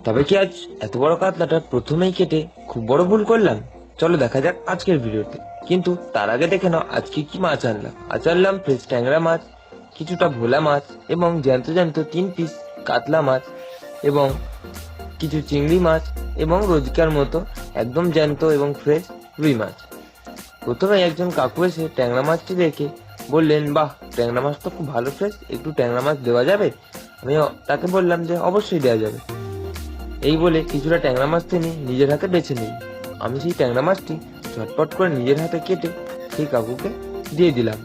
তবে কি আজ এত বড় কাতলাটা প্রথমেই কেটে খুব বড় ভুল করলাম? চলো দেখা যাক আজকের ভিডিওতে। কিন্তু তার আগে দেখে নাও আজকে কি মাছ আনলাম। আজ আনলাম ফ্রেশ ট্যাংরা মাছ, কিছুটা ভোলা মাছ এবং জ্যান্ত জ্যান্ত 3 পিস কাতলা মাছ এবং কিছু চিংড়ি মাছ এবং রোজকার মতো একদম জ্যান্ত এবং ফ্রেশ রুই মাছ। প্রথমে একজন কাকু এসে ট্যাংরা মাছটি দেখে বললেন, বাহ, ট্যাংরা মাছ তো খুব ভালো ফ্রেশ, একটু ট্যাংরা মাছ দেওয়া যাবে? আমি তাকে বললাম যে অবশ্যই দেওয়া যাবে। এই বলে কিছুটা ট্যাংরা মাছ তিনি নিজের হাতে বেছে নিই। আমি সেই ট্যাংরা মাছটি ঝটপট করে নিজের হাতে কেটে সেই কাকুকে দিয়ে দিলাম।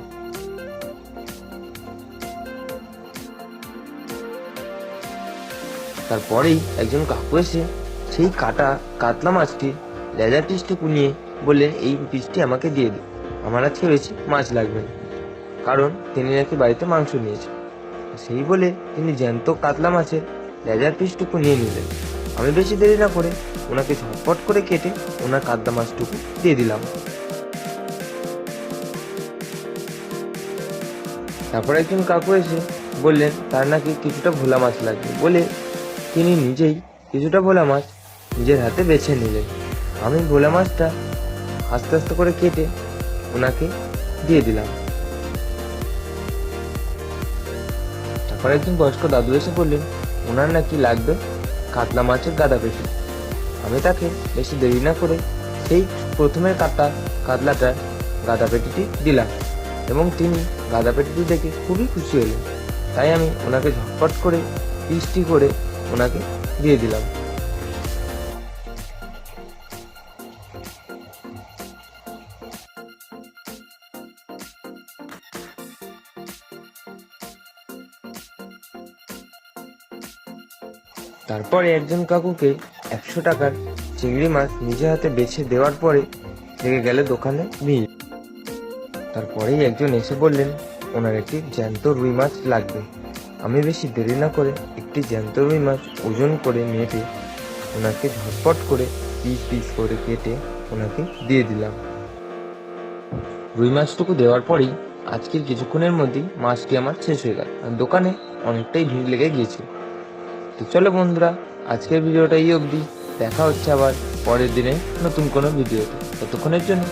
তারপরেই একজন কাকু এসে সেই কাটা কাতলা মাছটি লেজার পিসটুকু নিয়ে বললেন, এই পিসটি আমাকে দিয়ে দিন, আমার আজকে বেশি মাছ লাগবে না, কারণ তিনি নাকি বাড়িতে মাংস নিয়েছে। সেই বলে তিনি জ্যান্ত কাতলা মাছের লেজার পিসটুকু নিয়ে নিলেন। আমি বেশি দেরি না করে ওনাকে ঝটপট করে কেটে ওনার কাতলা মাছটুকু দিয়ে দিলাম। তারপর একজন কাকু এসে বললেন তার নাকি কিছুটা ভোলা মাছ লাগবে বলে তিনি নিজেই কিছুটা ভোলা মাছ নিজের হাতে বেছে নিলেন। আমি ভোলা মাছটা আস্তে আস্তে করে কেটে ওনাকে দিয়ে দিলাম। তারপর একজন বয়স্ক দাদু এসে বললেন ওনার নাকি লাগবে কাতলা মাছের গাদা পেটি। আমি তাকে বেশি দেরি না করে সেই প্রথমের কাতলাটার গাদা পেটিটি দিলাম এবং তিনি গাদা পেটিটি দেখে খুবই খুশি হলেন। তাই আমি ওনাকে ঝটপট করে পিসটি করে ওনাকে দিয়ে দিলাম। তারপরে একজন কাকুকে 100 টাকার চিংড়ি মাছ নিজে হাতে বেছে দেওয়ার পরে লেগে গেল দোকানে ভিড়। তারপরেই একজন এসে বললেন ওনার একটি জ্যান্ত রুই মাছ লাগবে। আমি বেশি দেরি না করে একটি জ্যান্ত রুই মাছ ওজন করে মেপে ওনাকে ঝটপট করে পিস পিস করে কেটে ওনাকে দিয়ে দিলাম। রুই মাছটুকু দেওয়ার পরেই আজকের কিছুক্ষণের মধ্যেই মাছটি আমার শেষ হয়ে গেল আর দোকানে অনেকটাই ভিড় লেগে গিয়েছিল। তো চলো বন্ধুরা, আজকের ভিডিওটা এই অবধি। দেখা হচ্ছে আবার পরের দিনে নতুন কোনো ভিডিওতে। ততক্ষণের জন্য